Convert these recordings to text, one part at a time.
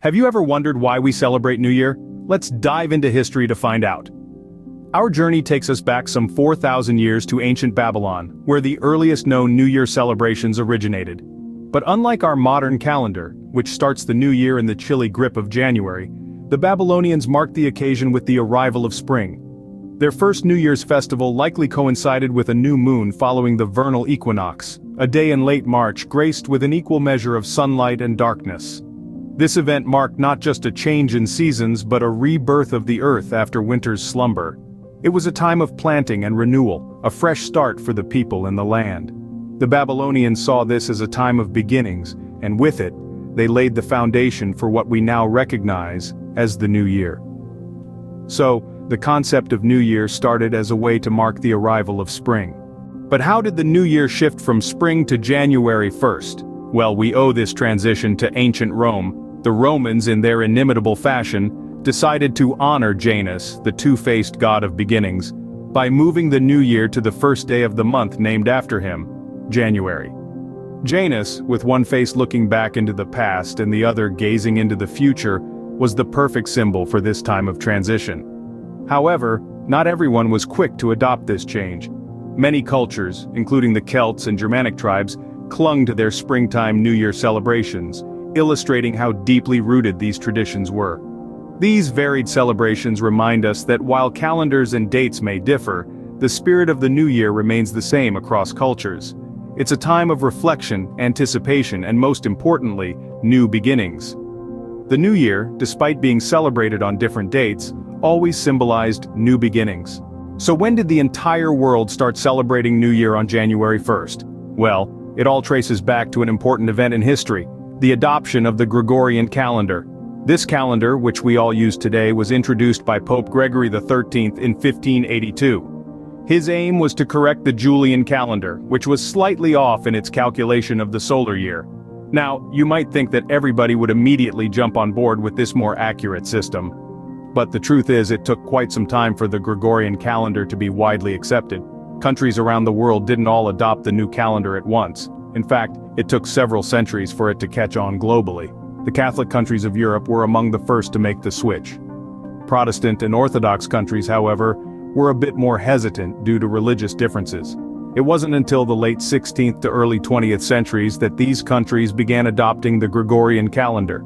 Have you ever wondered why we celebrate New Year? Let's dive into history to find out. Our journey takes us back some 4,000 years to ancient Babylon, where the earliest known New Year celebrations originated. But unlike our modern calendar, which starts the new year in the chilly grip of January, the Babylonians marked the occasion with the arrival of spring. Their first New Year's festival likely coincided with a new moon following the vernal equinox, a day in late March graced with an equal measure of sunlight and darkness. This event marked not just a change in seasons but a rebirth of the earth after winter's slumber. It was a time of planting and renewal, a fresh start for the people in the land. The Babylonians saw this as a time of beginnings, and with it, they laid the foundation for what we now recognize as the New Year. So, the concept of New Year started as a way to mark the arrival of spring. But how did the New Year shift from spring to January 1st? Well, we owe this transition to ancient Rome. The Romans, in their inimitable fashion, decided to honor Janus, the two-faced god of beginnings, by moving the New Year to the first day of the month named after him, January. Janus, with one face looking back into the past and the other gazing into the future, was the perfect symbol for this time of transition. However, not everyone was quick to adopt this change. Many cultures, including the Celts and Germanic tribes, clung to their springtime New Year celebrations, illustrating how deeply rooted these traditions were. These varied celebrations remind us that while calendars and dates may differ, the spirit of the New Year remains the same across cultures. It's a time of reflection, anticipation, and most importantly, new beginnings. The New Year, despite being celebrated on different dates, always symbolized new beginnings. So when did the entire world start celebrating New Year on January 1st? Well, it all traces back to an important event in history, the adoption of the Gregorian calendar. This calendar, which we all use today, was introduced by Pope Gregory XIII in 1582. His aim was to correct the Julian calendar, which was slightly off in its calculation of the solar year. Now, you might think that everybody would immediately jump on board with this more accurate system. But the truth is, it took quite some time for the Gregorian calendar to be widely accepted. Countries around the world didn't all adopt the new calendar at once. In fact, it took several centuries for it to catch on globally. The Catholic countries of Europe were among the first to make the switch. Protestant and Orthodox countries, however, were a bit more hesitant due to religious differences. It wasn't until the late 16th to early 20th centuries that these countries began adopting the Gregorian calendar.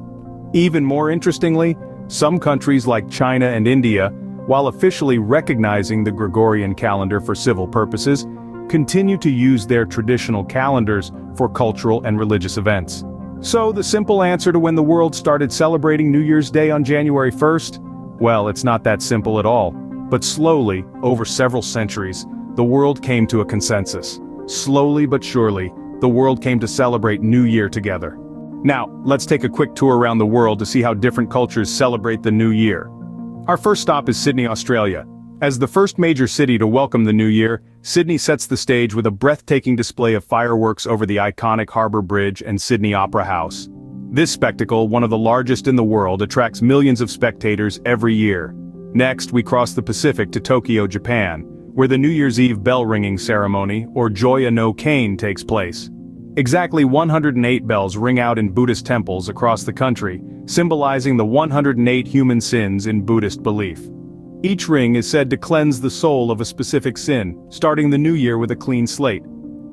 Even more interestingly, some countries like China and India, while officially recognizing the Gregorian calendar for civil purposes, continue to use their traditional calendars for cultural and religious events. So the simple answer to when the world started celebrating New Year's Day on January 1st? Well, it's not that simple at all. But slowly, over several centuries, the world came to a consensus. Slowly but surely, the world came to celebrate New Year together. Now, let's take a quick tour around the world to see how different cultures celebrate the New Year. Our first stop is Sydney, Australia. As the first major city to welcome the New Year, Sydney sets the stage with a breathtaking display of fireworks over the iconic Harbour Bridge and Sydney Opera House. This spectacle, one of the largest in the world, attracts millions of spectators every year. Next, we cross the Pacific to Tokyo, Japan, where the New Year's Eve bell-ringing ceremony, or Joya no Kane, takes place. Exactly 108 bells ring out in Buddhist temples across the country, symbolizing the 108 human sins in Buddhist belief. Each ring is said to cleanse the soul of a specific sin, starting the new year with a clean slate.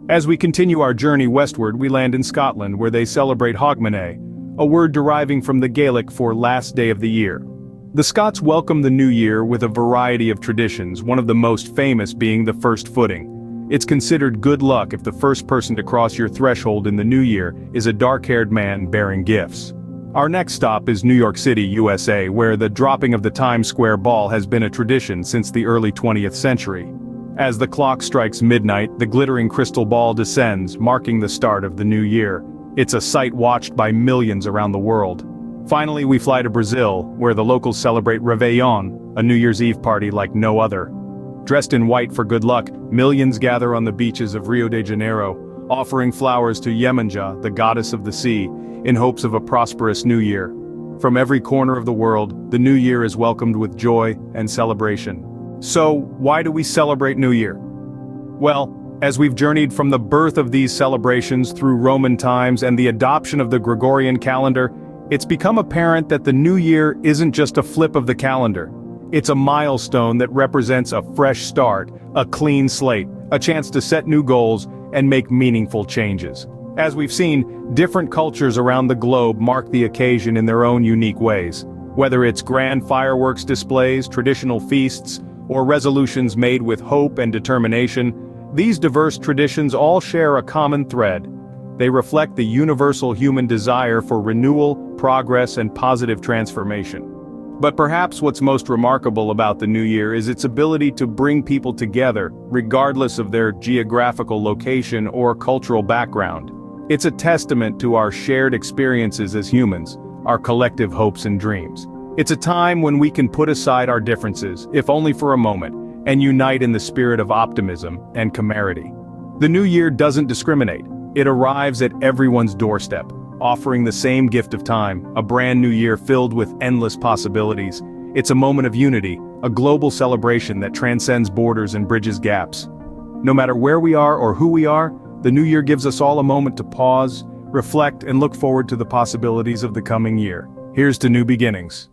As we continue our journey westward, we land in Scotland, where they celebrate Hogmanay, a word deriving from the Gaelic for last day of the year. The Scots welcome the new year with a variety of traditions, one of the most famous being the first footing. It's considered good luck if the first person to cross your threshold in the new year is a dark-haired man bearing gifts. Our next stop is New York City, USA, where the dropping of the Times Square ball has been a tradition since the early 20th century. As the clock strikes midnight, the glittering crystal ball descends, marking the start of the new year. It's a sight watched by millions around the world. Finally, we fly to Brazil, where the locals celebrate Réveillon, a New Year's Eve party like no other. Dressed in white for good luck, millions gather on the beaches of Rio de Janeiro, offering flowers to Iemanjá, the goddess of the sea, in hopes of a prosperous new year. From every corner of the world, the new year is welcomed with joy and celebration. So, why do we celebrate New Year? Well, as we've journeyed from the birth of these celebrations through Roman times and the adoption of the Gregorian calendar, It's become apparent that the new year isn't just a flip of the calendar. It's a milestone that represents a fresh start, a clean slate, a chance to set new goals and make meaningful changes. As we've seen, different cultures around the globe mark the occasion in their own unique ways. Whether it's grand fireworks displays, traditional feasts, or resolutions made with hope and determination, these diverse traditions all share a common thread. They reflect the universal human desire for renewal, progress, and positive transformation. But perhaps what's most remarkable about the new year is its ability to bring people together, regardless of their geographical location or cultural background. It's a testament to our shared experiences as humans, our collective hopes and dreams. It's a time when we can put aside our differences, if only for a moment, and unite in the spirit of optimism and camaraderie. The new year doesn't discriminate. It arrives at everyone's doorstep, offering the same gift of time, a brand new year filled with endless possibilities. It's a moment of unity, a global celebration that transcends borders and bridges gaps. No matter where we are or who we are, the new year gives us all a moment to pause, reflect, and look forward to the possibilities of the coming year. Here's to new beginnings.